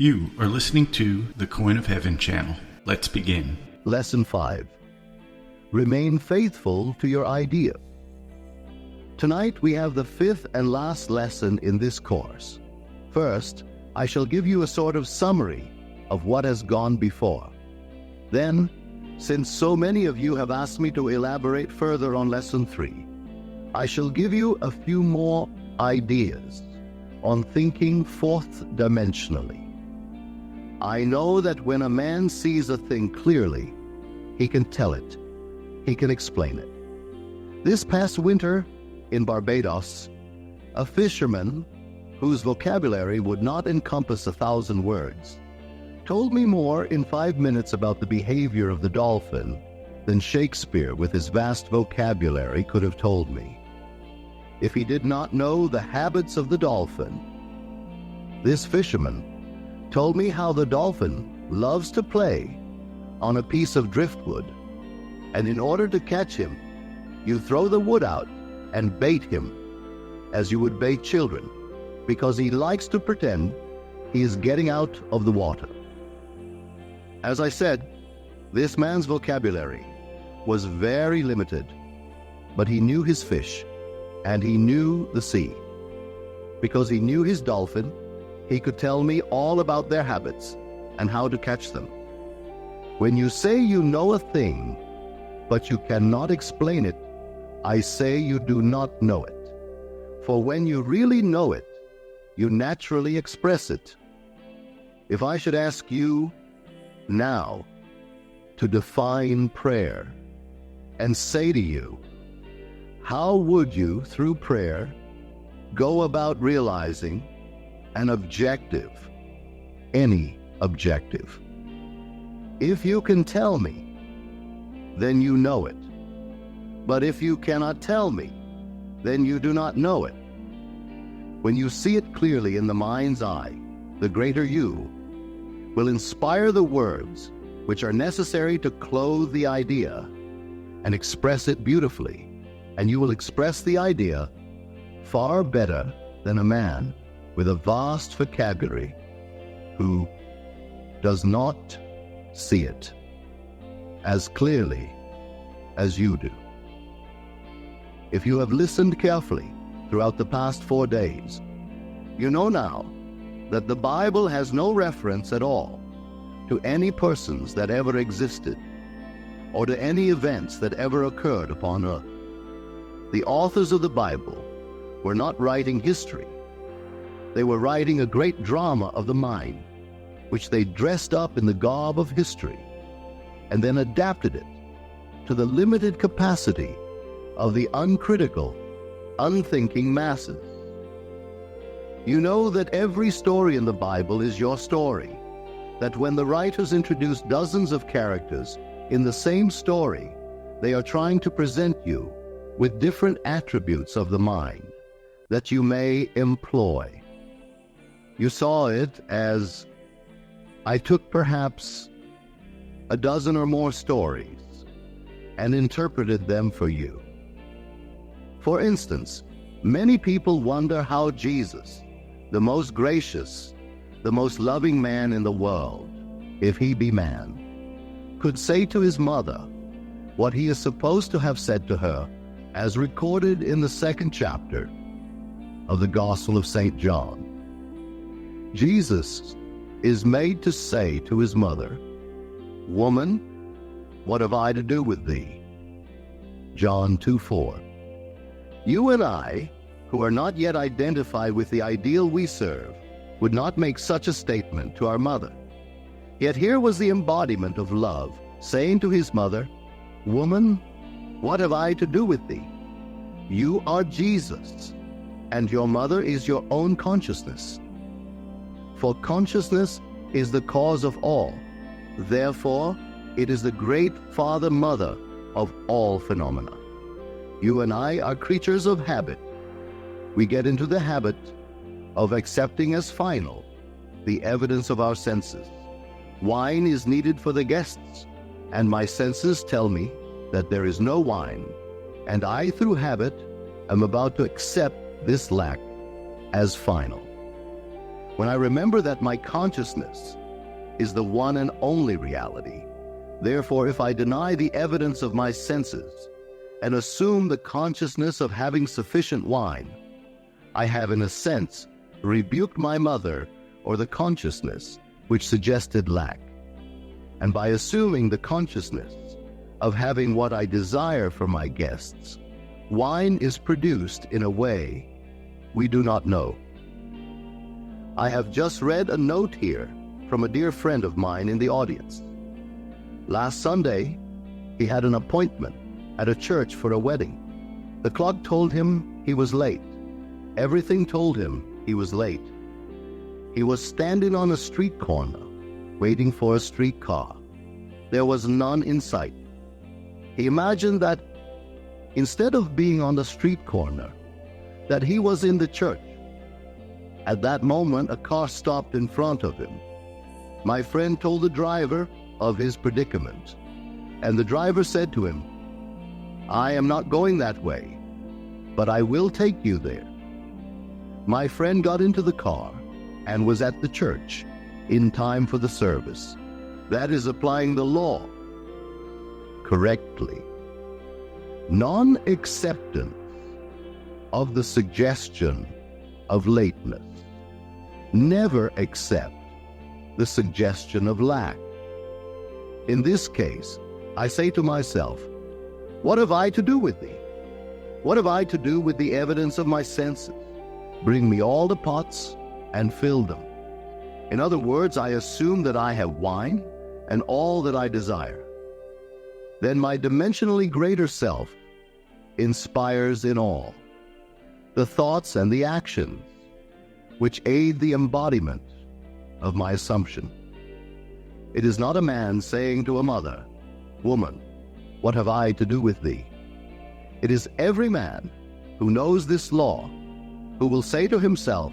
You are listening to the Coin of Heaven channel. Let's begin. Lesson 5. Remain faithful to your idea. Tonight we have the fifth and last lesson in this course. First, I shall give you a sort of summary of what has gone before. Then, since so many of you have asked me to elaborate further on Lesson 3, I shall give you a few more ideas on thinking fourth dimensionally. I know that when a man sees a thing clearly, he can tell it. He can explain it. This past winter in Barbados, a fisherman whose vocabulary would not encompass 1,000 words told me more in 5 minutes about the behavior of the dolphin than Shakespeare with his vast vocabulary could have told me. If he did not know the habits of the dolphin, this fisherman told me how the dolphin loves to play on a piece of driftwood, and in order to catch him, you throw the wood out and bait him as you would bait children, because he likes to pretend he is getting out of the water. As I said, this man's vocabulary was very limited, but he knew his fish and he knew the sea. Because he knew his dolphin, he could tell me all about their habits and how to catch them. When you say you know a thing, but you cannot explain it, I say you do not know it. For when you really know it, you naturally express it. If I should ask you now to define prayer and say to you, how would you, through prayer, go about realizing an objective, any objective? If you can tell me, then you know it. But if you cannot tell me, then you do not know it. When you see it clearly in the mind's eye, the greater you will inspire the words which are necessary to clothe the idea and express it beautifully, and you will express the idea far better than a man with a vast vocabulary who does not see it as clearly as you do. If you have listened carefully throughout the past 4 days, you know now that the Bible has no reference at all to any persons that ever existed or to any events that ever occurred upon earth. The authors of the Bible were not writing history. They were writing a great drama of the mind, which they dressed up in the garb of history and then adapted it to the limited capacity of the uncritical, unthinking masses. You know that every story in the Bible is your story, that when the writers introduce dozens of characters in the same story, they are trying to present you with different attributes of the mind that you may employ. You saw it as I took perhaps a dozen or more stories and interpreted them for you. For instance, many people wonder how Jesus, the most gracious, the most loving man in the world, if he be man, could say to his mother what he is supposed to have said to her as recorded in the 2nd chapter of the Gospel of St. John. Jesus is made to say to his mother, "Woman, what have I to do with thee?" John 2:4. You and I, who are not yet identified with the ideal we serve, would not make such a statement to our mother. Yet here was the embodiment of love saying to his mother, "Woman, what have I to do with thee? You are Jesus, and your mother is your own consciousness. For consciousness is the cause of all. Therefore, it is the great father-mother of all phenomena. You and I are creatures of habit. We get into the habit of accepting as final the evidence of our senses. Wine is needed for the guests, and my senses tell me that there is no wine, and I, through habit, am about to accept this lack as final. When I remember that my consciousness is the one and only reality, therefore if I deny the evidence of my senses and assume the consciousness of having sufficient wine, I have in a sense rebuked my mother or the consciousness which suggested lack. And by assuming the consciousness of having what I desire for my guests, wine is produced in a way we do not know. I have just read a note here from a dear friend of mine in the audience. Last Sunday, he had an appointment at a church for a wedding. The clock told him he was late. Everything told him he was late. He was standing on a street corner, waiting for a streetcar. There was none in sight. He imagined that instead of being on the street corner, that he was in the church. At that moment, a car stopped in front of him. My friend told the driver of his predicament, and the driver said to him, "I am not going that way, but I will take you there." My friend got into the car and was at the church in time for the service. That is applying the law correctly. Non-acceptance of the suggestion of lateness. Never accept the suggestion of lack. In this case, I say to myself, what have I to do with thee? What have I to do with the evidence of my senses? Bring me all the pots and fill them. In other words, I assume that I have wine and all that I desire. Then my dimensionally greater self inspires in all the thoughts and the actions which aid the embodiment of my assumption. It is not a man saying to a mother, "Woman, what have I to do with thee?" It is every man who knows this law who will say to himself,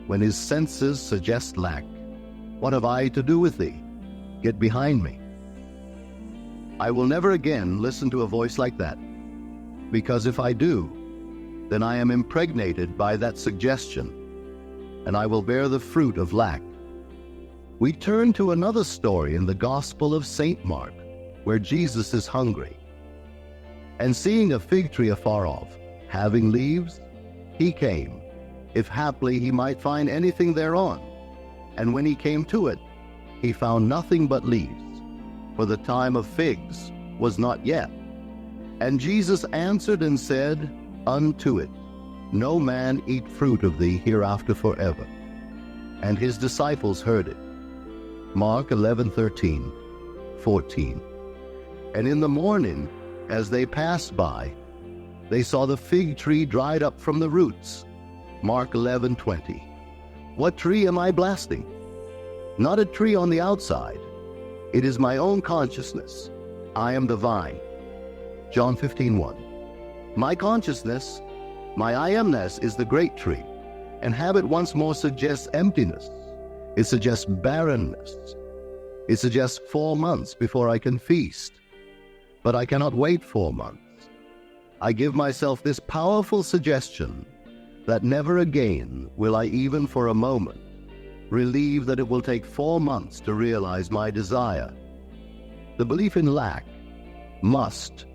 when his senses suggest lack, "What have I to do with thee? Get behind me." I will never again listen to a voice like that, because if I do, then I am impregnated by that suggestion, and I will bear the fruit of lack. We turn to another story in the Gospel of St. Mark, where Jesus is hungry. And seeing a fig tree afar off, having leaves, he came, if haply he might find anything thereon. And when he came to it, he found nothing but leaves, for the time of figs was not yet. And Jesus answered and said unto it, No man eat fruit of thee hereafter forever. And his disciples heard it. Mark 11:13, 14. And in the morning, as they passed by, they saw the fig tree dried up from the roots. Mark 11:20. What tree am I blasting? Not a tree on the outside. It is my own consciousness. I am the vine. John 15:1. My consciousness, my I amness is the great tree, and habit once more suggests emptiness. It suggests barrenness. It suggests 4 months before I can feast. But I cannot wait 4 months. I give myself this powerful suggestion that never again will I even for a moment relieve that it will take 4 months to realize my desire. The belief in lack must,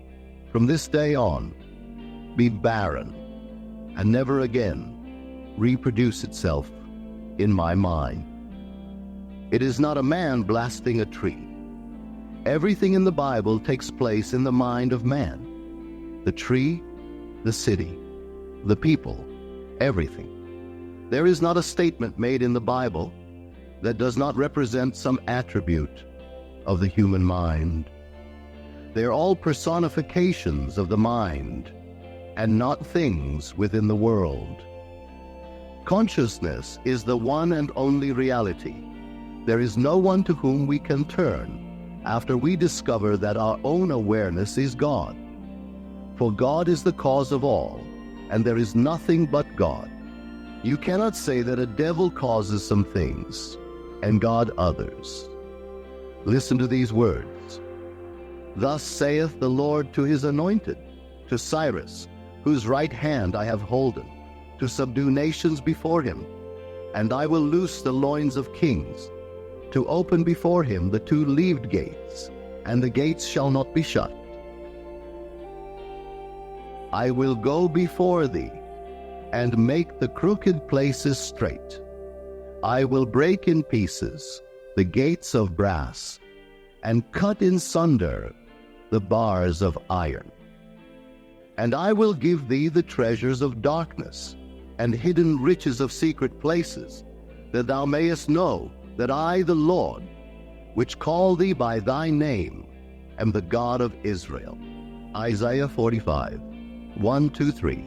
from this day on, be barren and never again reproduce itself in my mind. It is not a man blasting a tree. Everything in the Bible takes place in the mind of man. The tree, the city, the people, everything. There is not a statement made in the Bible that does not represent some attribute of the human mind. They are all personifications of the mind and not things within the world. Consciousness is the one and only reality. There is no one to whom we can turn after we discover that our own awareness is God. For God is the cause of all, and there is nothing but God. You cannot say that a devil causes some things and God others. Listen to these words. Thus saith the Lord to his anointed, to Cyrus, whose right hand I have holden, to subdue nations before him, and I will loose the loins of kings, to open before him the two-leaved gates, and the gates shall not be shut. I will go before thee, and make the crooked places straight. I will break in pieces the gates of brass, and cut in sunder the bars of iron. And I will give thee the treasures of darkness, and hidden riches of secret places, that thou mayest know that I, the Lord, which call thee by thy name, am the God of Israel. Isaiah 45, 1, 2, 3.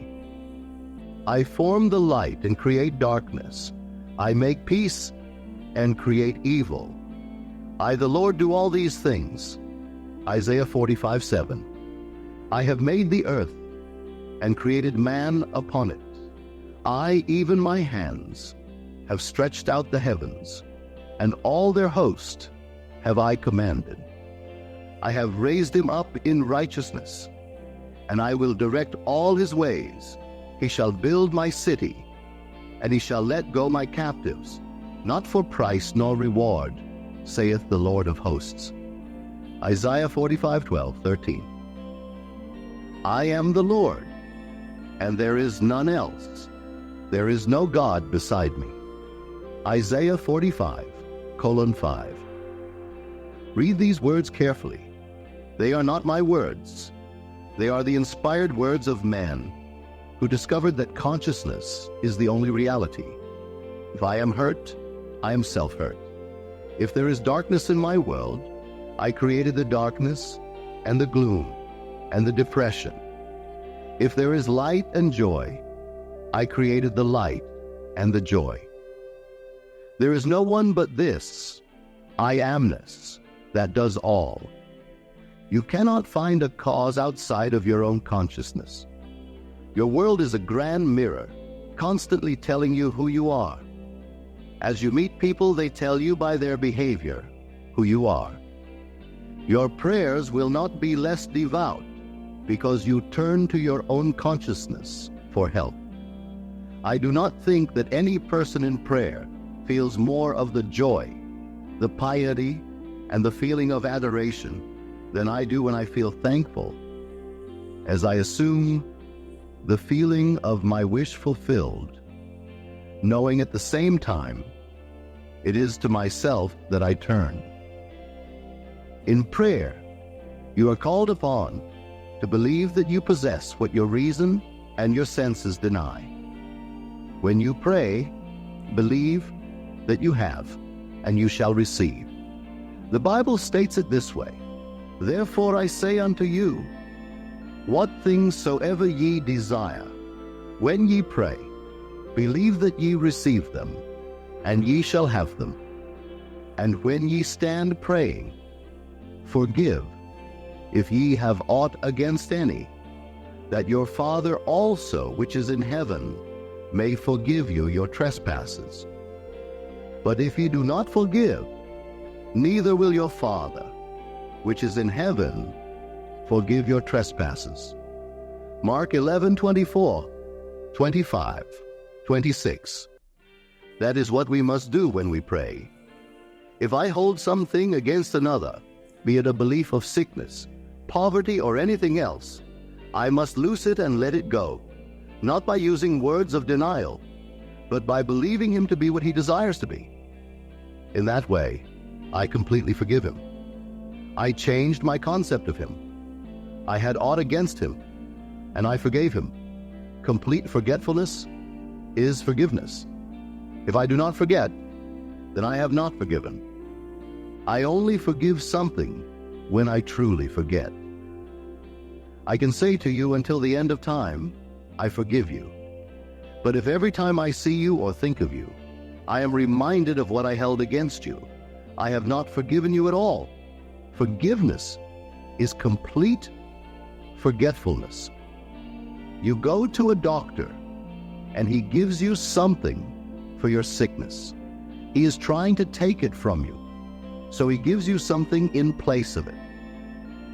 I form the light and create darkness. I make peace and create evil. I, the Lord, do all these things. Isaiah 45, 7. I have made the earth and created man upon it. I, even my hands, have stretched out the heavens, and all their host have I commanded. I have raised him up in righteousness, and I will direct all his ways. He shall build my city, and he shall let go my captives, not for price nor reward, saith the Lord of hosts. Isaiah 45, 12, 13. I am the Lord, and there is none else. There is no God beside me. Isaiah 45, 5. Read these words carefully. They are not my words. They are the inspired words of man, who discovered that consciousness is the only reality. If I am hurt, I am self-hurt. If there is darkness in my world, I created the darkness and the gloom and the depression. If there is light and joy, I created the light and the joy. There is no one but this, I amness, that does all. You cannot find a cause outside of your own consciousness. Your world is a grand mirror, constantly telling you who you are. As you meet people, they tell you by their behavior who you are. Your prayers will not be less devout because you turn to your own consciousness for help. I do not think that any person in prayer feels more of the joy, the piety, and the feeling of adoration than I do when I feel thankful, as I assume the feeling of my wish fulfilled, knowing at the same time it is to myself that I turn. In prayer, you are called upon to believe that you possess what your reason and your senses deny. When you pray, believe that you have, and you shall receive. The Bible states it this way: Therefore I say unto you, what things soever ye desire, when ye pray, believe that ye receive them, and ye shall have them. And when ye stand praying, forgive, if ye have aught against any, that your Father also which is in heaven may forgive you your trespasses. But if ye do not forgive, neither will your Father which is in heaven forgive your trespasses. Mark 11, 24, 25, 26. That is what we must do when we pray. If I hold something against another, be it a belief of sickness, poverty, or anything else, I must loose it and let it go, not by using words of denial, but by believing him to be what he desires to be. In that way, I completely forgive him. I changed my concept of him. I had aught against him, and I forgave him. Complete forgetfulness is forgiveness. If I do not forget, then I have not forgiven. I only forgive something when I truly forget. I can say to you until the end of time, I forgive you. But if every time I see you or think of you, I am reminded of what I held against you, I have not forgiven you at all. Forgiveness is complete forgetfulness. You go to a doctor, and he gives you something for your sickness. He is trying to take it from you, so he gives you something in place of it.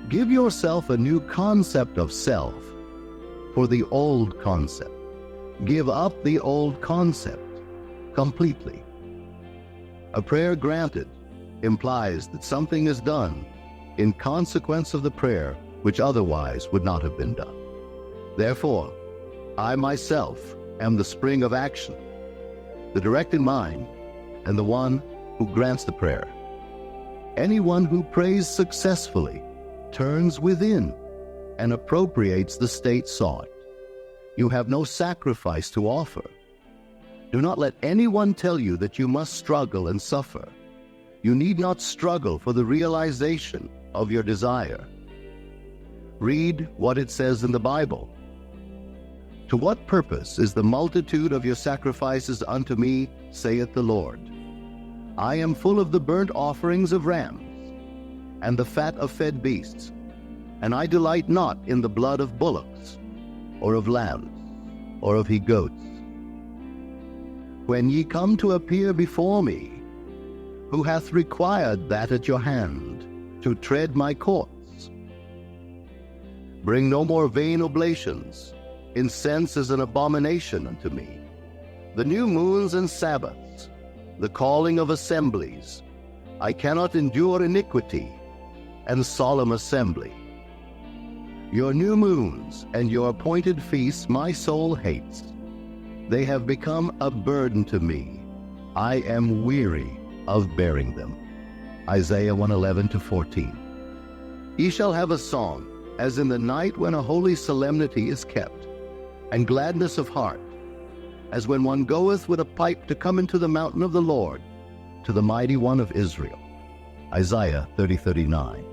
Give yourself a new concept of self for the old concept. Give up the old concept completely. A prayer granted implies that something is done in consequence of the prayer which otherwise would not have been done. Therefore, I myself am the spring of action, the directed mind, and the one who grants the prayer. Anyone who prays successfully turns within and appropriates the state sought. You have no sacrifice to offer. Do not let anyone tell you that you must struggle and suffer. You need not struggle for the realization of your desire. Read what it says in the Bible. To what purpose is the multitude of your sacrifices unto me, saith the Lord? I am full of the burnt offerings of rams, and the fat of fed beasts, and I delight not in the blood of bullocks, or of lambs, or of he-goats. When ye come to appear before me, who hath required that at your hand, to tread my courts? Bring no more vain oblations. Incense is an abomination unto me. The new moons and Sabbaths, the calling of assemblies. I cannot endure iniquity and solemn assembly. Your new moons and your appointed feasts my soul hates. They have become a burden to me. I am weary of bearing them. Isaiah 1:11-14. Ye shall have a song, as in the night when a holy solemnity is kept, and gladness of heart, as when one goeth with a pipe to come into the mountain of the Lord, to the mighty one of Israel. Isaiah 30:39.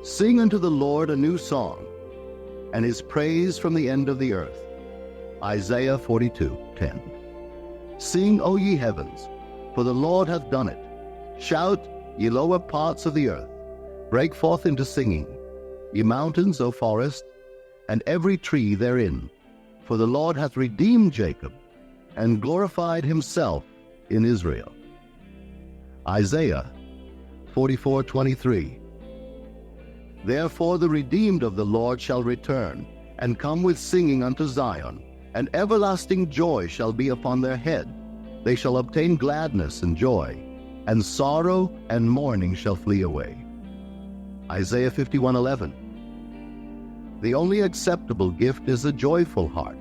Sing unto the Lord a new song, and his praise from the end of the earth. Isaiah 42:10. Sing, O ye heavens, for the Lord hath done it. Shout, ye lower parts of the earth. Break forth into singing, ye mountains, O forest, and every tree therein. For the Lord hath redeemed Jacob, and glorified himself in Israel. Isaiah 44:23. Therefore the redeemed of the Lord shall return, and come with singing unto Zion, and everlasting joy shall be upon their head. They shall obtain gladness and joy, and sorrow and mourning shall flee away. Isaiah 51:11. The only acceptable gift is a joyful heart.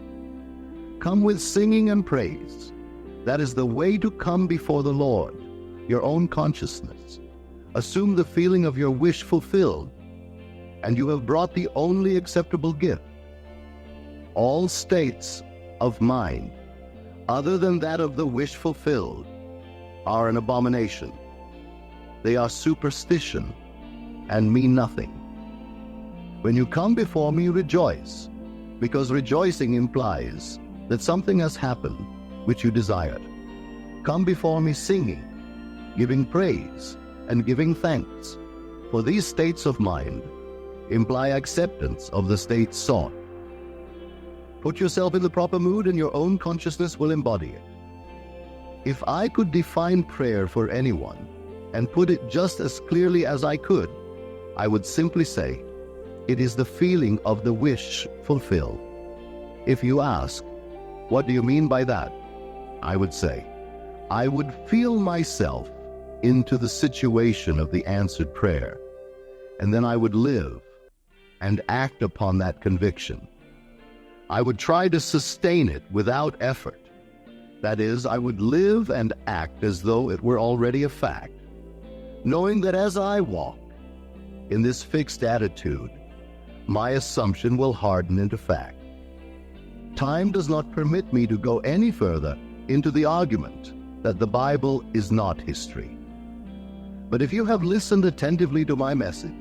Come with singing and praise. That is the way to come before the Lord, your own consciousness. Assume the feeling of your wish fulfilled, and you have brought the only acceptable gift. All states of mind, other than that of the wish fulfilled, are an abomination. They are superstition and mean nothing. When you come before me, rejoice, because rejoicing implies that something has happened which you desired. Come before me singing, giving praise, and giving thanks, for these states of mind imply acceptance of the state sought. Put yourself in the proper mood and your own consciousness will embody it. If I could define prayer for anyone and put it just as clearly as I could, I would simply say, it is the feeling of the wish fulfilled. If you ask, what do you mean by that? I would say, I would feel myself into the situation of the answered prayer, and then I would live and act upon that conviction. I would try to sustain it without effort. That is, I would live and act as though it were already a fact, knowing that as I walk in this fixed attitude, my assumption will harden into fact. Time does not permit me to go any further into the argument that the Bible is not history. But if you have listened attentively to my message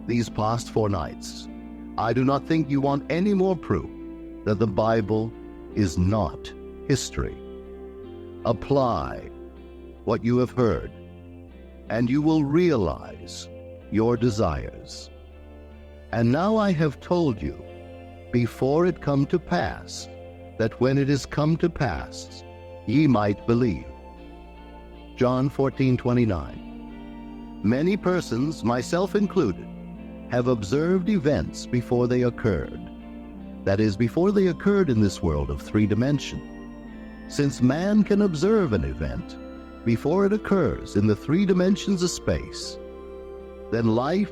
these past 4 nights, I do not think you want any more proof that the Bible is not history. Apply what you have heard, and you will realize your desires. And now I have told you, before it come to pass, that when it is come to pass, ye might believe. John 14:29. Many persons, myself included, have observed events before they occurred. That is, before they occurred in this world of 3 dimension. Since man can observe an event before it occurs in the three dimensions of space, then life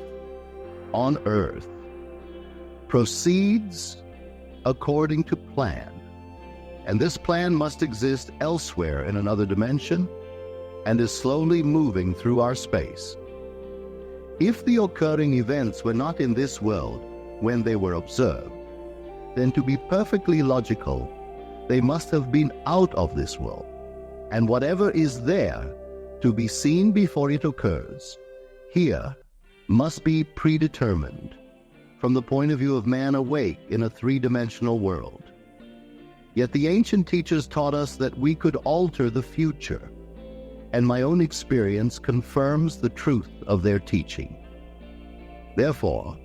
on earth proceeds according to plan. And this plan must exist elsewhere in another dimension and is slowly moving through our space. If the occurring events were not in this world when they were observed, then to be perfectly logical, they must have been out of this world. And whatever is there to be seen before it occurs, here must be predetermined from the point of view of man awake in a three-dimensional world. Yet the ancient teachers taught us that we could alter the future, and my own experience confirms the truth of their teaching. Therefore,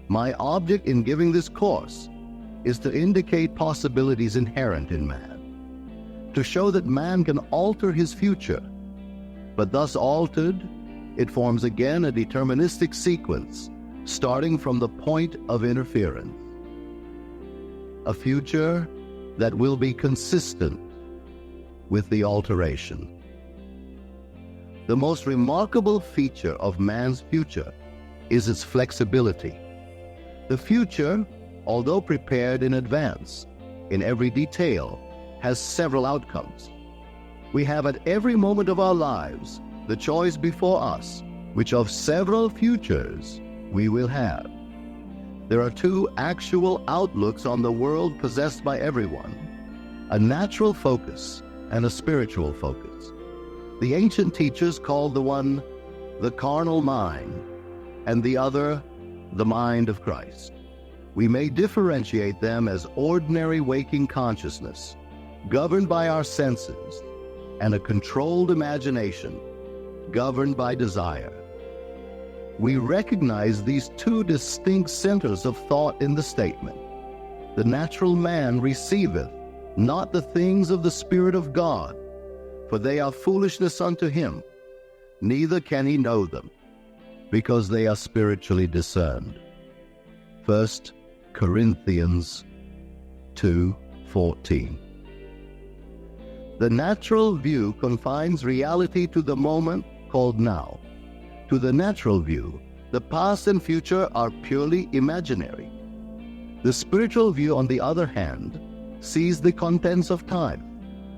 my object in giving this course is to indicate possibilities inherent in man, to show that man can alter his future, but thus altered, it forms again a deterministic sequence starting from the point of interference. A future that will be consistent with the alteration. The most remarkable feature of man's future is its flexibility. The future, although prepared in advance, in every detail, has several outcomes. We have at every moment of our lives the choice before us, which of several futures we will have. There are two actual outlooks on the world possessed by everyone, a natural focus and a spiritual focus. The ancient teachers called the one the carnal mind and the other the mind of Christ. We may differentiate them as ordinary waking consciousness, governed by our senses, and a controlled imagination, governed by desire. We recognize these two distinct centers of thought in the statement. The natural man receiveth not the things of the Spirit of God, for they are foolishness unto him, neither can he know them, because they are spiritually discerned. 1 Corinthians 2:14. The natural view confines reality to the moment called now. To the natural view, the past and future are purely imaginary. The spiritual view, on the other hand, sees the contents of time.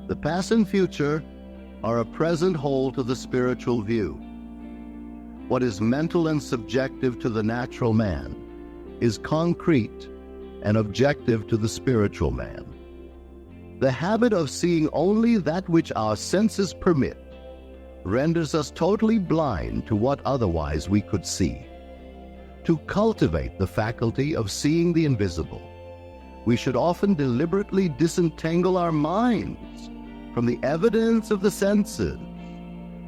The past and future are a present whole to the spiritual view. What is mental and subjective to the natural man is concrete and objective to the spiritual man. The habit of seeing only that which our senses permit renders us totally blind to what otherwise we could see. To cultivate the faculty of seeing the invisible, we should often deliberately disentangle our minds from the evidence of the senses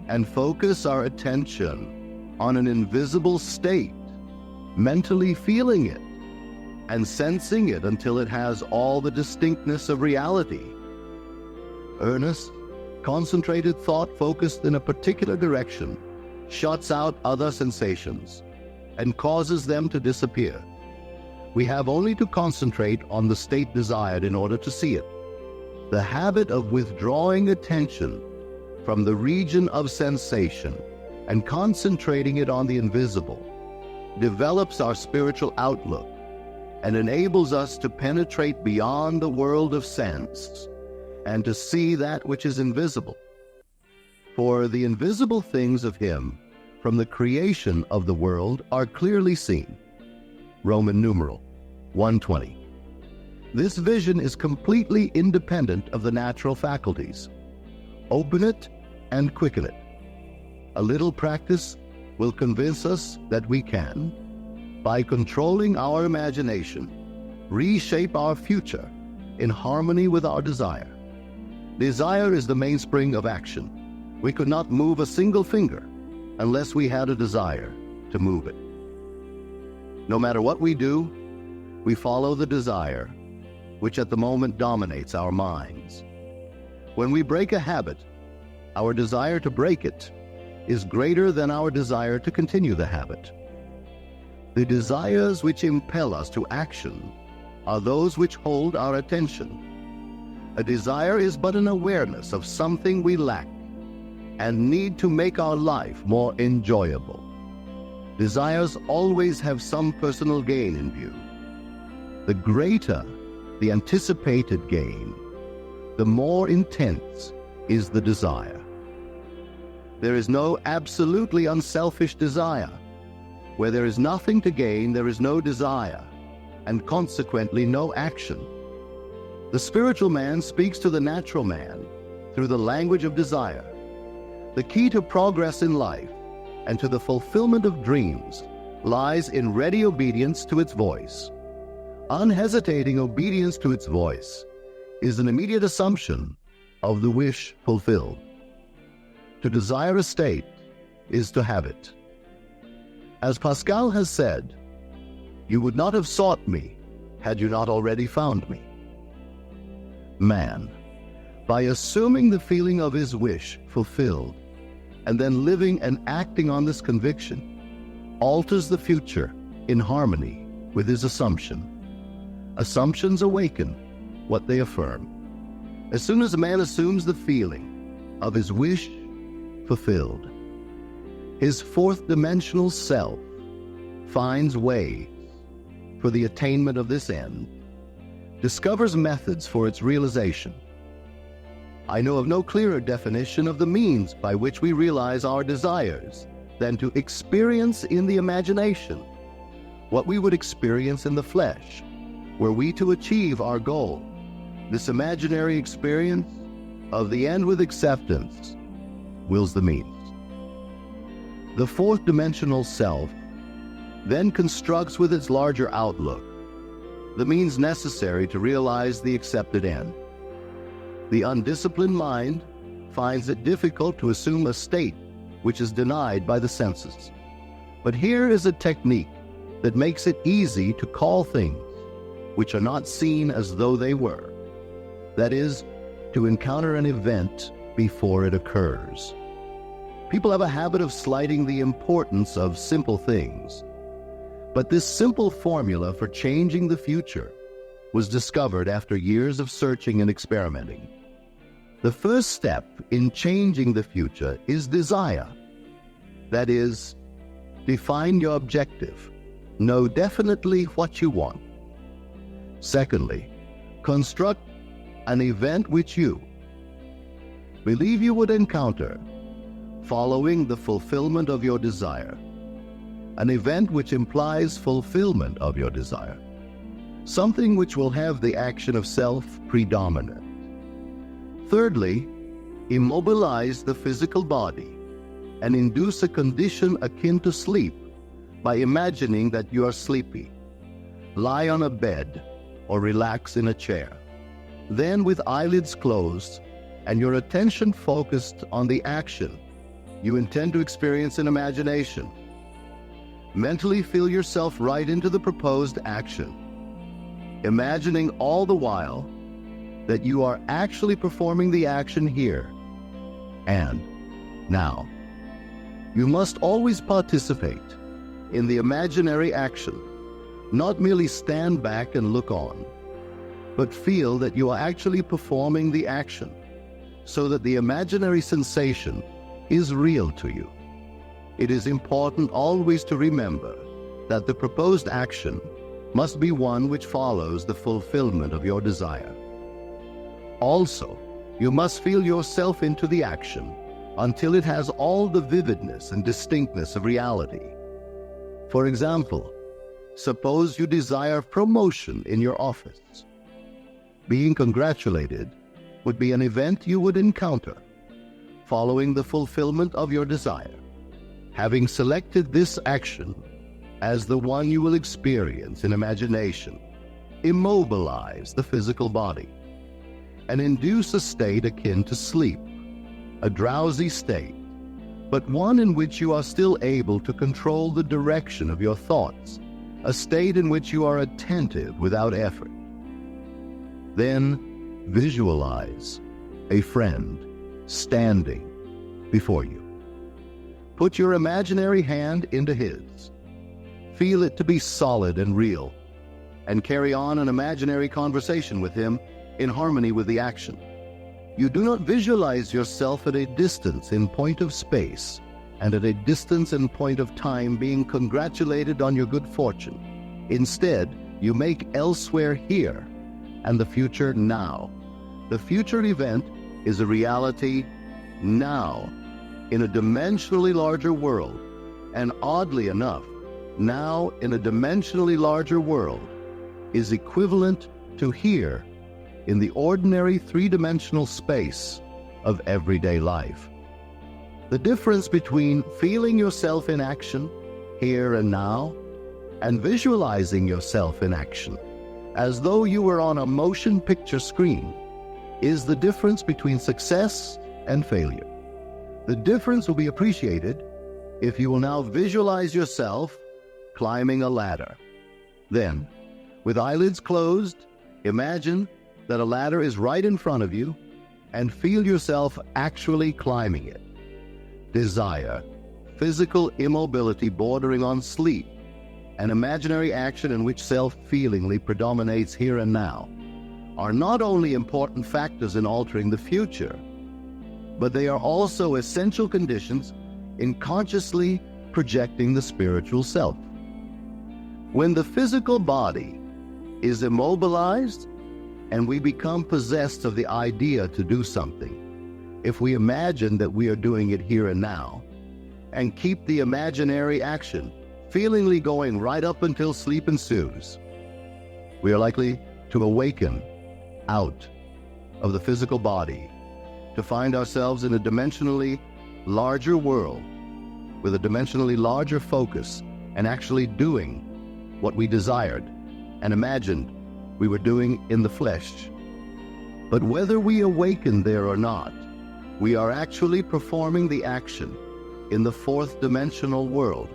and focus our attention on an invisible state, mentally feeling it and sensing it until it has all the distinctness of reality. Earnest, concentrated thought focused in a particular direction shuts out other sensations and causes them to disappear. We have only to concentrate on the state desired in order to see it. The habit of withdrawing attention from the region of sensation and concentrating it on the invisible develops our spiritual outlook and enables us to penetrate beyond the world of sense and to see that which is invisible. For the invisible things of Him from the creation of the world are clearly seen. Roman numeral 120. This vision is completely independent of the natural faculties. Open it and quicken it. A little practice will convince us that we can, by controlling our imagination, reshape our future in harmony with our desire. Desire is the mainspring of action. We could not move a single finger unless we had a desire to move it. No matter what we do, we follow the desire, which at the moment dominates our minds. When we break a habit, our desire to break it is greater than our desire to continue the habit. The desires which impel us to action are those which hold our attention. A desire is but an awareness of something we lack and need to make our life more enjoyable. Desires always have some personal gain in view. The greater the anticipated gain, the more intense is the desire. There is no absolutely unselfish desire. Where there is nothing to gain, there is no desire, and consequently no action. The spiritual man speaks to the natural man through the language of desire. The key to progress in life and to the fulfillment of dreams lies in ready obedience to its voice. Unhesitating obedience to its voice is an immediate assumption of the wish fulfilled. To desire a state is to have it. As Pascal has said, "You would not have sought me had you not already found me." Man, by assuming the feeling of his wish fulfilled and then living and acting on this conviction, alters the future in harmony with his assumption. Assumptions awaken what they affirm. As soon as a man assumes the feeling of his wish fulfilled, his fourth dimensional self finds ways for the attainment of this end, discovers methods for its realization. I know of no clearer definition of the means by which we realize our desires than to experience in the imagination what we would experience in the flesh, were we to achieve our goal. This imaginary experience of the end with acceptance wills the means. The fourth dimensional self then constructs with its larger outlook the means necessary to realize the accepted end. The undisciplined mind finds it difficult to assume a state which is denied by the senses. But here is a technique that makes it easy to call things which are not seen as though they were. That is, to encounter an event before it occurs. People have a habit of slighting the importance of simple things. But this simple formula for changing the future was discovered after years of searching and experimenting. The first step in changing the future is desire. That is, define your objective. Know definitely what you want. Secondly, construct an event which you believe you would encounter following the fulfillment of your desire. An event which implies fulfillment of your desire. Something which will have the action of self predominant. Thirdly, immobilize the physical body and induce a condition akin to sleep by imagining that you are sleepy. Lie on a bed or relax in a chair. Then, with eyelids closed and your attention focused on the action you intend to experience in imagination, mentally feel yourself right into the proposed action, imagining all the while that you are actually performing the action here and now. You must always participate in the imaginary action, not merely stand back and look on, but feel that you are actually performing the action, so that the imaginary sensation is real to you. It is important always to remember that the proposed action must be one which follows the fulfillment of your desire. Also, you must feel yourself into the action until it has all the vividness and distinctness of reality. For example, suppose you desire promotion in your office. Being congratulated would be an event you would encounter following the fulfillment of your desire. Having selected this action as the one you will experience in imagination, immobilize the physical body and induce a state akin to sleep, a drowsy state, but one in which you are still able to control the direction of your thoughts, a state in which you are attentive without effort. Then visualize a friend standing before you. Put your imaginary hand into his. Feel it to be solid and real, and carry on an imaginary conversation with him in harmony with the action. You do not visualize yourself at a distance in point of space and at a distance in point of time being congratulated on your good fortune. Instead, you make elsewhere here and the future now. The future event is a reality now in a dimensionally larger world, and oddly enough, now in a dimensionally larger world is equivalent to here in the ordinary three-dimensional space of everyday life. The difference between feeling yourself in action here and now and visualizing yourself in action as though you were on a motion picture screen is the difference between success and failure. The difference will be appreciated if you will now visualize yourself climbing a ladder. Then, with eyelids closed, imagine that a ladder is right in front of you and feel yourself actually climbing it. Desire, physical immobility bordering on sleep, and imaginary action in which self-feelingly predominates here and now are not only important factors in altering the future, but they are also essential conditions in consciously projecting the spiritual self. When the physical body is immobilized and we become possessed of the idea to do something, if we imagine that we are doing it here and now, and keep the imaginary action feelingly going right up until sleep ensues, we are likely to awaken out of the physical body to find ourselves in a dimensionally larger world with a dimensionally larger focus and actually doing what we desired and imagined we were doing in the flesh. But whether we awaken there or not, we are actually performing the action in the fourth dimensional world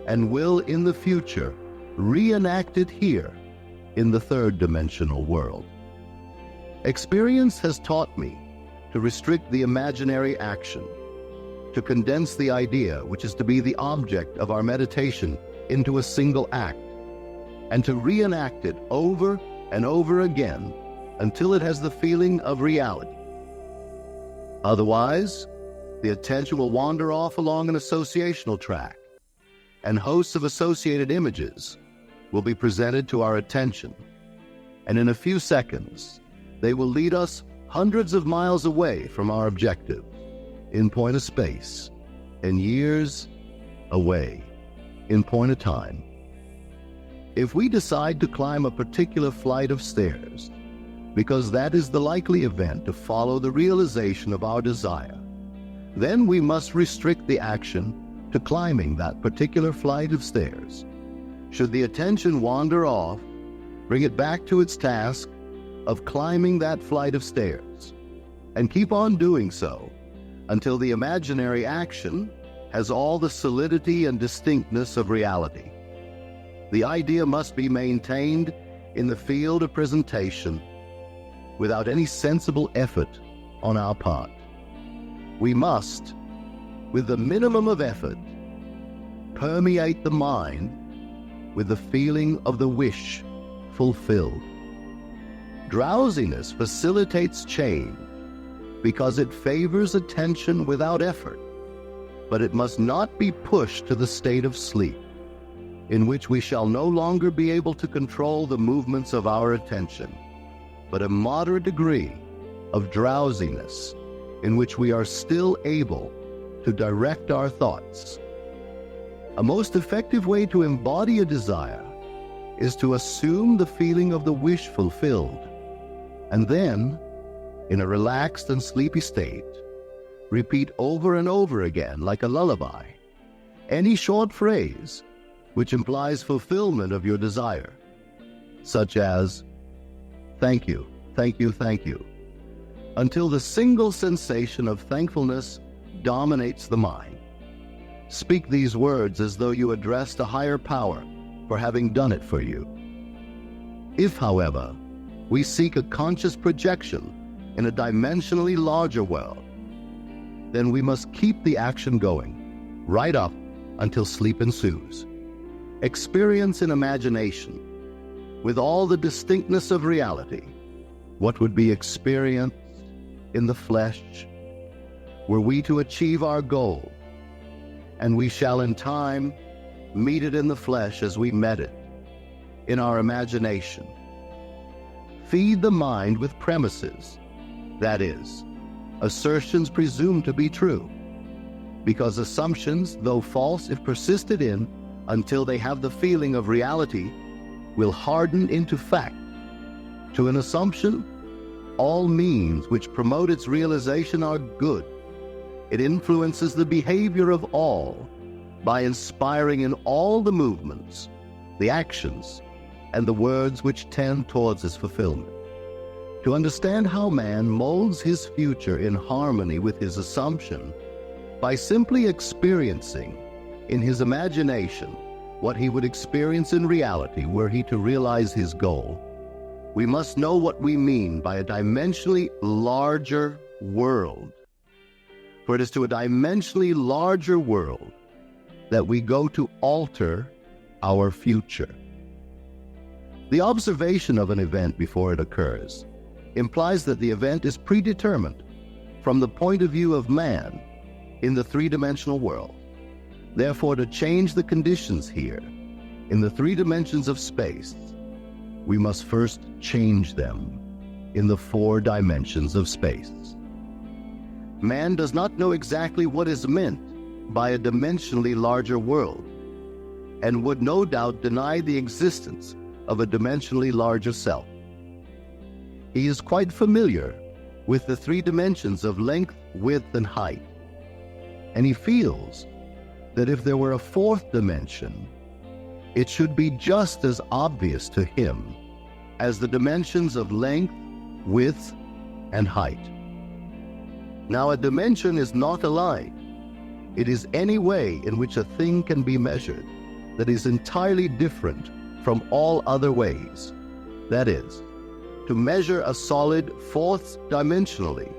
and will in the future reenact it here in the third dimensional world. Experience has taught me to restrict the imaginary action, to condense the idea, which is to be the object of our meditation, into a single act, and to reenact it over and over again until it has the feeling of reality. Otherwise, the attention will wander off along an associational track, and hosts of associated images will be presented to our attention, and in a few seconds, they will lead us hundreds of miles away from our objective, in point of space, and years away, in point of time. If we decide to climb a particular flight of stairs, because that is the likely event to follow the realization of our desire, then we must restrict the action to climbing that particular flight of stairs. Should the attention wander off, bring it back to its task of climbing that flight of stairs, and keep on doing so until the imaginary action has all the solidity and distinctness of reality. The idea must be maintained in the field of presentation without any sensible effort on our part. We must, with the minimum of effort, permeate the mind with the feeling of the wish fulfilled. Drowsiness facilitates change because it favors attention without effort, but it must not be pushed to the state of sleep, in which we shall no longer be able to control the movements of our attention, but a moderate degree of drowsiness in which we are still able to direct our thoughts. A most effective way to embody a desire is to assume the feeling of the wish fulfilled, and then, in a relaxed and sleepy state, repeat over and over again, like a lullaby, any short phrase which implies fulfillment of your desire, such as, "Thank you, thank you, thank you," until the single sensation of thankfulness dominates the mind. Speak these words as though you addressed a higher power for having done it for you. If, however, we seek a conscious projection in a dimensionally larger world, then we must keep the action going, right up until sleep ensues. Experience in imagination, with all the distinctness of reality, what would be experienced in the flesh, were we to achieve our goal, and we shall in time meet it in the flesh as we met it in our imagination. Feed the mind with premises, that is, assertions presumed to be true, because assumptions, though false if persisted in until they have the feeling of reality, will harden into fact. To an assumption, all means which promote its realization are good. It influences the behavior of all by inspiring in all the movements, the actions, and the words which tend towards its fulfillment. To understand how man molds his future in harmony with his assumption, by simply experiencing in his imagination what he would experience in reality were he to realize his goal, we must know what we mean by a dimensionally larger world. For it is to a dimensionally larger world that we go to alter our future. The observation of an event before it occurs implies that the event is predetermined from the point of view of man in the three-dimensional world. Therefore, to change the conditions here in the three dimensions of space, we must first change them in the four dimensions of space. Man does not know exactly what is meant by a dimensionally larger world, and would no doubt deny the existence of a dimensionally larger self. He is quite familiar with the three dimensions of length, width, and height, and he feels that if there were a fourth dimension, it should be just as obvious to him as the dimensions of length, width, and height. Now, a dimension is not a line. It is any way in which a thing can be measured that is entirely different from all other ways. That is, to measure a solid fourth dimensionally,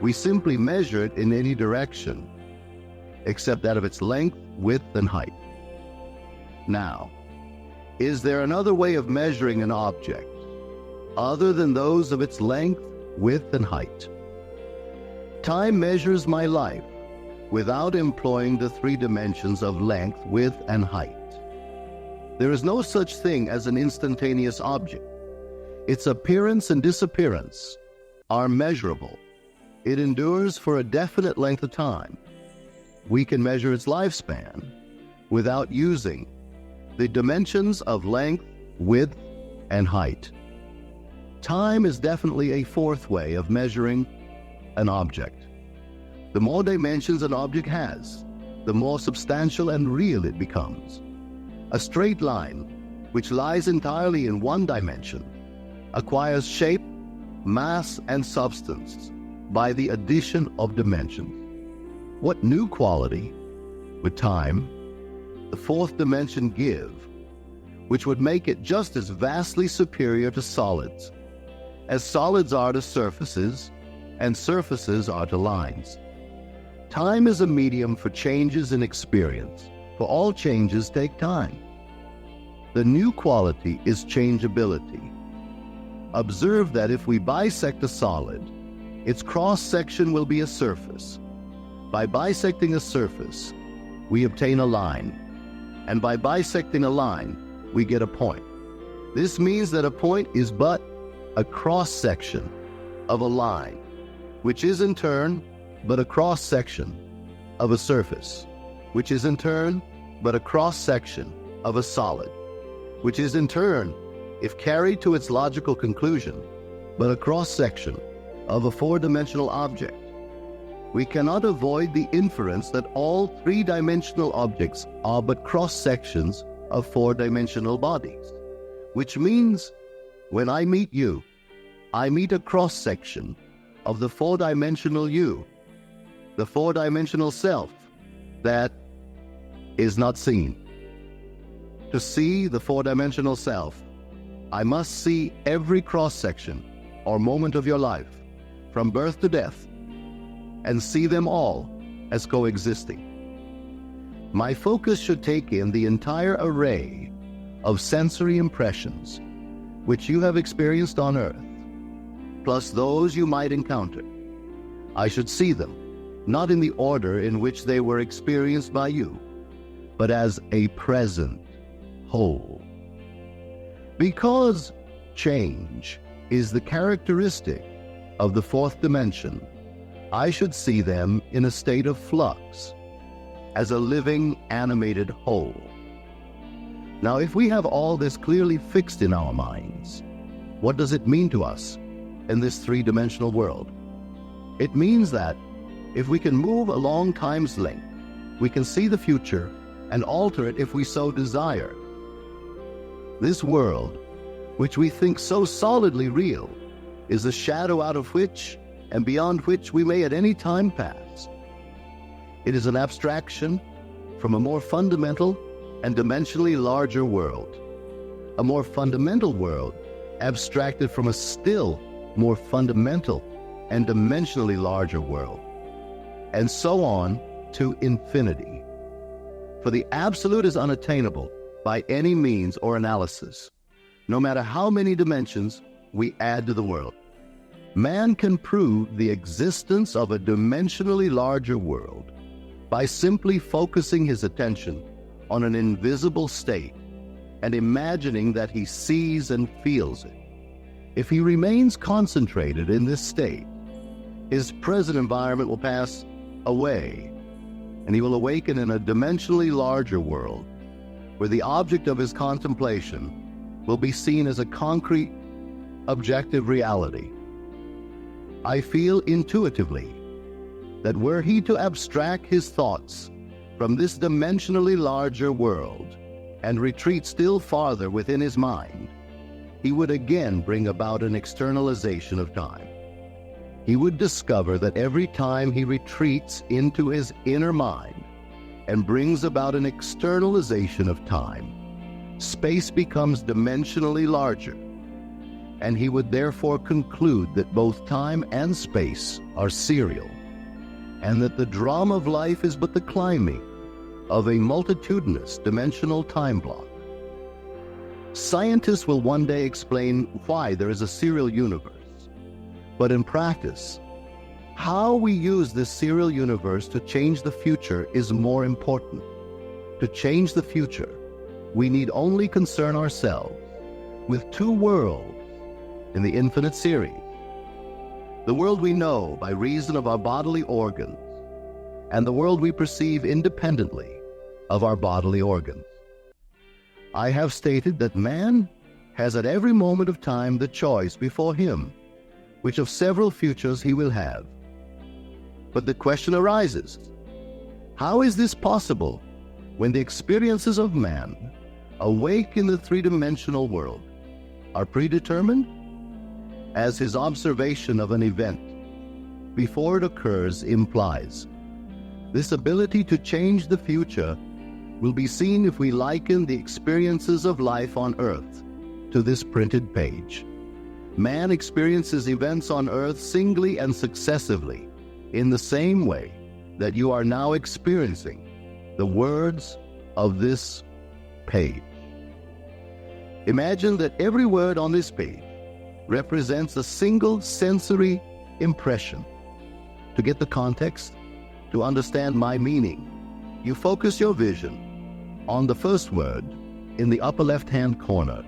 we simply measure it in any direction except that of its length, width, and height. Now, is there another way of measuring an object other than those of its length, width, and height? Time measures my life without employing the three dimensions of length, width, and height. There is no such thing as an instantaneous object. Its appearance and disappearance are measurable. It endures for a definite length of time. We can measure its lifespan without using the dimensions of length, width, and height. Time is definitely a fourth way of measuring an object. The more dimensions an object has, the more substantial and real it becomes. A straight line, which lies entirely in one dimension, acquires shape, mass, and substance by the addition of dimensions. What new quality would time, the fourth dimension, give, which would make it just as vastly superior to solids, as solids are to surfaces, and surfaces are to lines? Time is a medium for changes in experience, for all changes take time. The new quality is changeability. Observe that if we bisect a solid, its cross-section will be a surface. By bisecting a surface, we obtain a line, and by bisecting a line, we get a point. This means that a point is but a cross-section of a line, which is in turn but a cross-section of a surface, which is in turn but a cross-section of a solid, which is in turn, if carried to its logical conclusion, but a cross-section of a four-dimensional object. We cannot avoid the inference that all three-dimensional objects are but cross-sections of four-dimensional bodies, which means when I meet you, I meet a cross-section of the four-dimensional you, the four-dimensional self that is not seen. To see the four-dimensional self, I must see every cross-section or moment of your life, from birth to death, and see them all as coexisting. My focus should take in the entire array of sensory impressions which you have experienced on earth, plus those you might encounter. I should see them, not in the order in which they were experienced by you, but as a present whole. Because change is the characteristic of the fourth dimension, I should see them in a state of flux, as a living, animated whole. Now, if we have all this clearly fixed in our minds, what does it mean to us in this three-dimensional world? It means that if we can move along time's length, we can see the future and alter it if we so desire. This world, which we think so solidly real, is a shadow out of which and beyond which we may at any time pass. It is an abstraction from a more fundamental and dimensionally larger world, a more fundamental world abstracted from a still more fundamental and dimensionally larger world, and so on to infinity. For the absolute is unattainable by any means or analysis, no matter how many dimensions we add to the world. Man can prove the existence of a dimensionally larger world by simply focusing his attention on an invisible state and imagining that he sees and feels it. If he remains concentrated in this state, his present environment will pass away, and he will awaken in a dimensionally larger world where the object of his contemplation will be seen as a concrete, objective reality. I feel intuitively that were he to abstract his thoughts from this dimensionally larger world and retreat still farther within his mind, he would again bring about an externalization of time. He would discover that every time he retreats into his inner mind and brings about an externalization of time, space becomes dimensionally larger, and he would therefore conclude that both time and space are serial, and that the drama of life is but the climbing of a multitudinous dimensional time block. Scientists will one day explain why there is a serial universe, but in practice, how we use this serial universe to change the future is more important. To change the future, we need only concern ourselves with two worlds in the infinite series: the world we know by reason of our bodily organs, and the world we perceive independently of our bodily organs. I have stated that man has at every moment of time the choice before him, which of several futures he will have. But the question arises, how is this possible when the experiences of man, awake in the three-dimensional world, are predetermined? As his observation of an event before it occurs implies, this ability to change the future will be seen if we liken the experiences of life on earth to this printed page. Man experiences events on earth singly and successively in the same way that you are now experiencing the words of this page. Imagine that every word on this page represents a single sensory impression. To get the context, to understand my meaning, you focus your vision on the first word in the upper left-hand corner,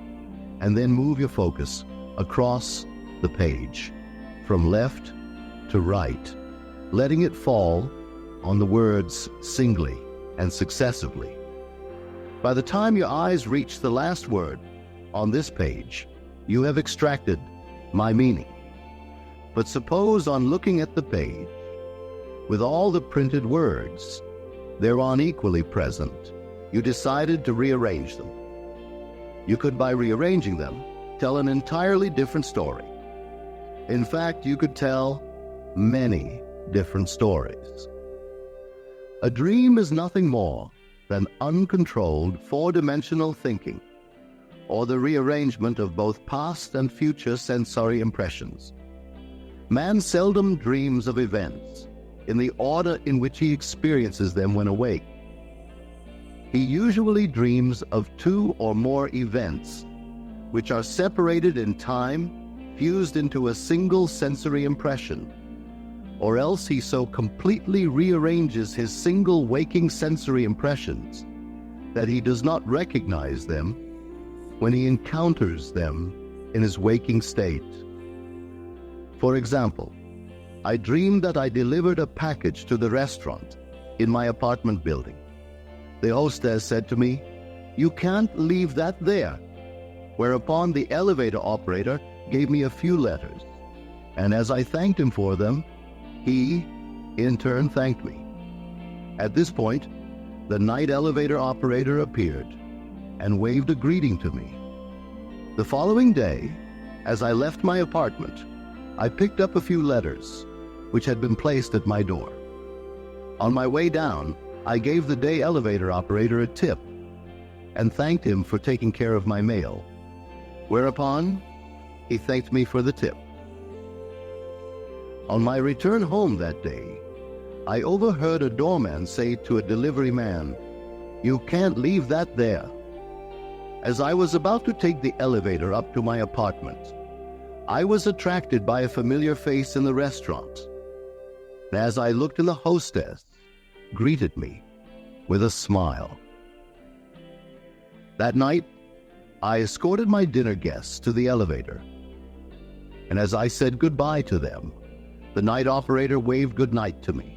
and then move your focus across the page, from left to right, letting it fall on the words singly and successively. By the time your eyes reach the last word on this page, you have extracted my meaning. But suppose on looking at the page, with all the printed words thereon equally present, you decided to rearrange them. You could, by rearranging them, tell an entirely different story. In fact, you could tell many different stories. A dream is nothing more than uncontrolled four-dimensional thinking, or the rearrangement of both past and future sensory impressions. Man seldom dreams of events in the order in which he experiences them when awake. He usually dreams of two or more events which are separated in time, fused into a single sensory impression, or else he so completely rearranges his single waking sensory impressions that he does not recognize them when he encounters them in his waking state. For example, I dreamed that I delivered a package to the restaurant in my apartment building. The hostess said to me, "You can't leave that there," whereupon the elevator operator gave me a few letters, and as I thanked him for them, he, in turn, thanked me. At this point, the night elevator operator appeared and waved a greeting to me. The following day, as I left my apartment, I picked up a few letters which had been placed at my door. On my way down, I gave the day elevator operator a tip and thanked him for taking care of my mail, whereupon he thanked me for the tip. On my return home that day, I overheard a doorman say to a delivery man, "You can't leave that there." As I was about to take the elevator up to my apartment, I was attracted by a familiar face in the restaurant. And as I looked in, the hostess greeted me with a smile. That night, I escorted my dinner guests to the elevator, and as I said goodbye to them, the night operator waved goodnight to me.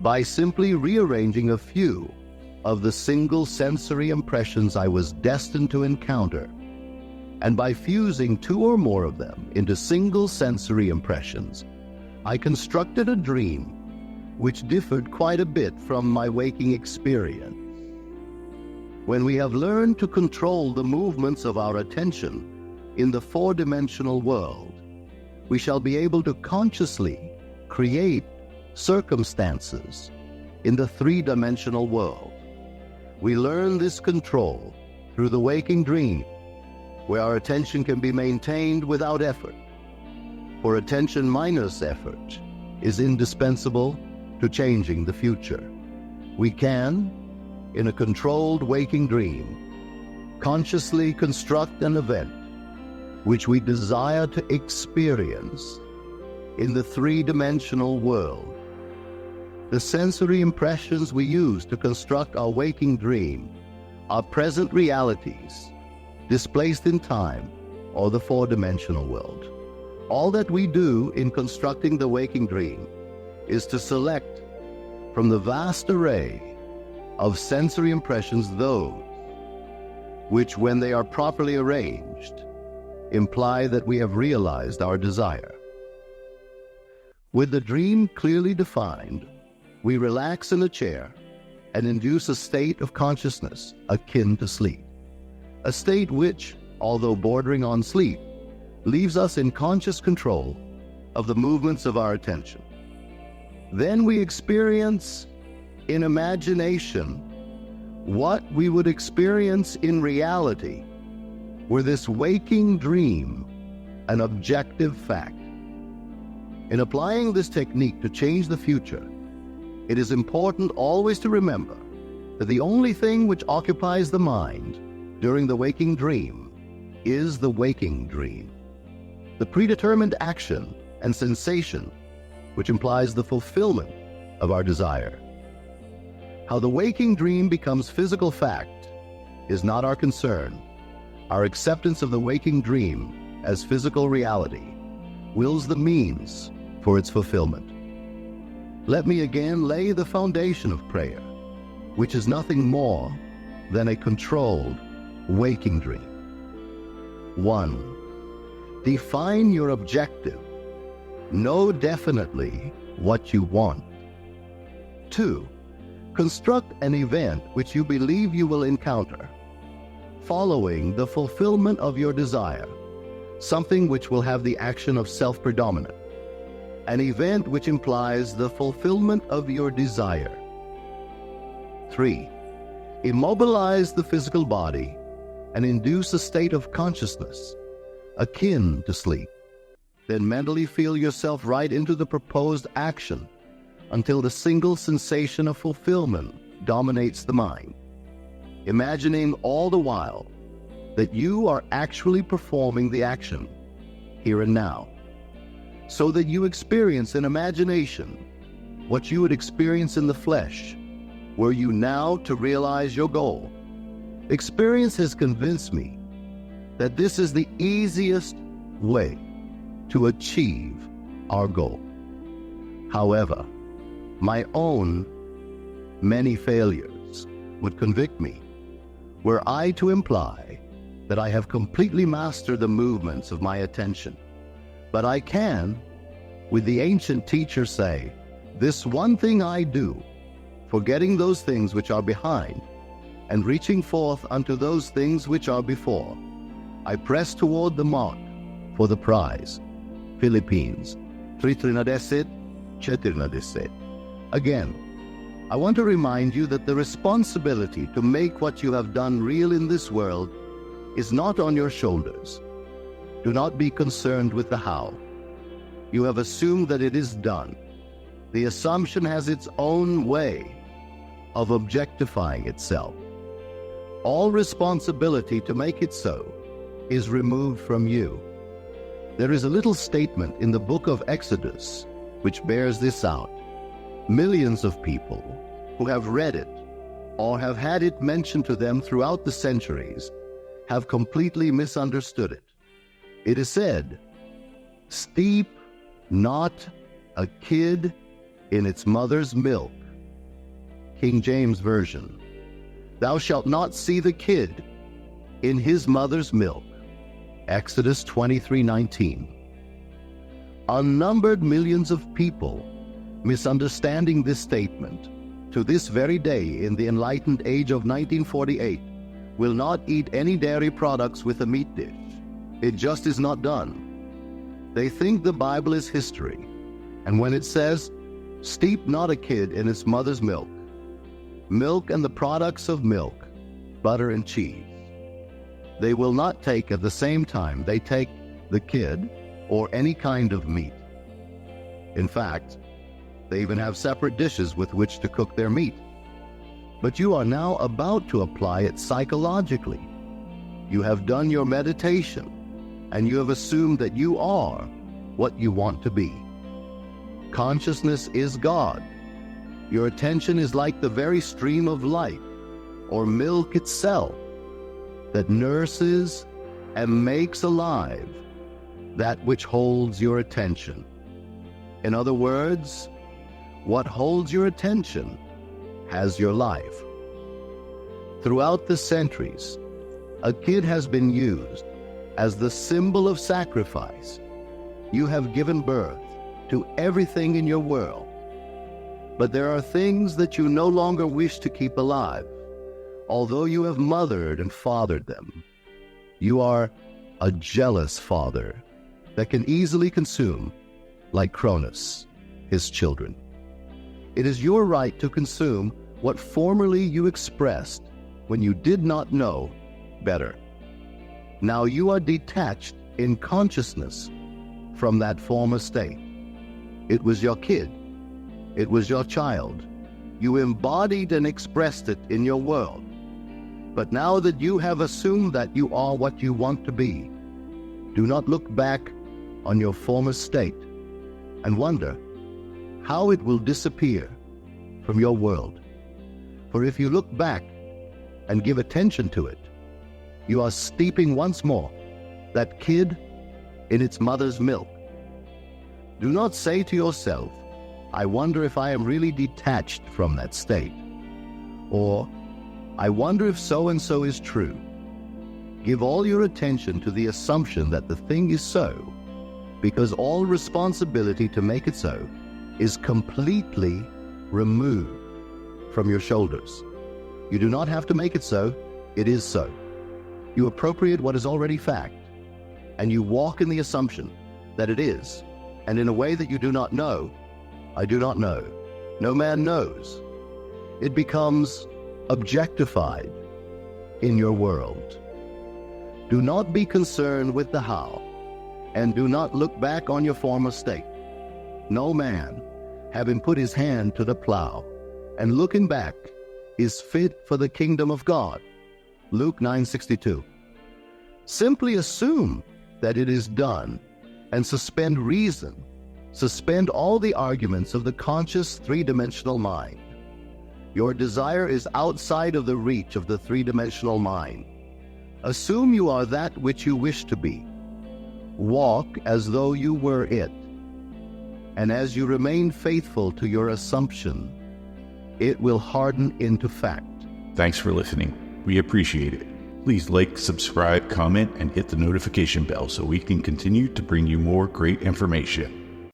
By simply rearranging a few of the single sensory impressions I was destined to encounter, and by fusing two or more of them into single sensory impressions, I constructed a dream which differed quite a bit from my waking experience. When we have learned to control the movements of our attention in the four-dimensional world, we shall be able to consciously create circumstances in the three-dimensional world. We learn this control through the waking dream, where our attention can be maintained without effort. For attention minus effort is indispensable to changing the future. We can, in a controlled waking dream, consciously construct an event which we desire to experience in the three-dimensional world. The sensory impressions we use to construct our waking dream are present realities displaced in time or the four-dimensional world. All that we do in constructing the waking dream is to select from the vast array of sensory impressions those which, when they are properly arranged, imply that we have realized our desire. With the dream clearly defined, we relax in a chair and induce a state of consciousness akin to sleep, a state which, although bordering on sleep, leaves us in conscious control of the movements of our attention. Then we experience in imagination what we would experience in reality were this waking dream an objective fact. In applying this technique to change the future, it is important always to remember that the only thing which occupies the mind during the waking dream is the waking dream. The predetermined action and sensation which implies the fulfillment of our desire. How the waking dream becomes physical fact is not our concern. Our acceptance of the waking dream as physical reality wills the means for its fulfillment. Let me again lay the foundation of prayer, which is nothing more than a controlled waking dream. 1. Define your objective. Know definitely what you want. 2. Construct an event which you believe you will encounter, following the fulfillment of your desire, something which will have the action of self-predominant, an event which implies the fulfillment of your desire. 3. Immobilize the physical body and induce a state of consciousness akin to sleep. Then mentally feel yourself right into the proposed action until the single sensation of fulfillment dominates the mind, imagining all the while that you are actually performing the action here and now, so that you experience in imagination what you would experience in the flesh, were you now to realize your goal. Experience has convinced me that this is the easiest way to achieve our goal. However, my own many failures would convict me were I to imply that I have completely mastered the movements of my attention. But I can, with the ancient teacher, say, this one thing I do, forgetting those things which are behind, and reaching forth unto those things which are before, I press toward the mark for the prize. Philippines 3:13-14. Again, I want to remind you that the responsibility to make what you have done real in this world is not on your shoulders. Do not be concerned with the how. You have assumed that it is done. The assumption has its own way of objectifying itself. All responsibility to make it so is removed from you. There is a little statement in the book of Exodus which bears this out. Millions of people who have read it or have had it mentioned to them throughout the centuries have completely misunderstood it. It is said, steep not a kid in its mother's milk. King James Version. Thou shalt not see the kid in his mother's milk. Exodus 23:19. Unnumbered millions of people, misunderstanding this statement, to this very day in the enlightened age of 1948, will not eat any dairy products with a meat dish. It just is not done. They think the Bible is history, and when it says, steep not a kid in its mother's milk, milk and the products of milk, butter and cheese, they will not take at the same time they take the kid or any kind of meat. In fact, they even have separate dishes with which to cook their meat. But you are now about to apply it psychologically. You have done your meditation, and you have assumed that you are what you want to be. Consciousness is God. Your attention is like the very stream of life, or milk itself, that nurses and makes alive that which holds your attention. In other words, what holds your attention has your life. Throughout the centuries, a kid has been used as the symbol of sacrifice. You have given birth to everything in your world, but there are things that you no longer wish to keep alive, although you have mothered and fathered them. You are a jealous father that can easily consume, like Cronus, his children. It is your right to consume what formerly you expressed when you did not know better. Now you are detached in consciousness from that former state. It was your kid. It was your child. You embodied and expressed it in your world. But now that you have assumed that you are what you want to be, do not look back on your former state and wonder how it will disappear from your world. For if you look back and give attention to it, you are steeping once more that kid in its mother's milk. Do not say to yourself, I wonder if I am really detached from that state, or I wonder if so-and-so is true. Give all your attention to the assumption that the thing is so, because all responsibility to make it so is completely removed from your shoulders. You do not have to make it so, it is so. You appropriate what is already fact, and you walk in the assumption that it is, and in a way that you do not know, I do not know, no man knows. It becomes objectified in your world. Do not be concerned with the how, and do not look back on your former state. No man, having put his hand to the plow, and looking back, is fit for the kingdom of God. Luke 9:62. Simply assume that it is done, and suspend reason, suspend all the arguments of the conscious three-dimensional mind. Your desire is outside of the reach of the three-dimensional mind. Assume you are that which you wish to be. Walk as though you were it. And as you remain faithful to your assumption, it will harden into fact. Thanks for listening. We appreciate it. Please like, subscribe, comment, and hit the notification bell so we can continue to bring you more great information.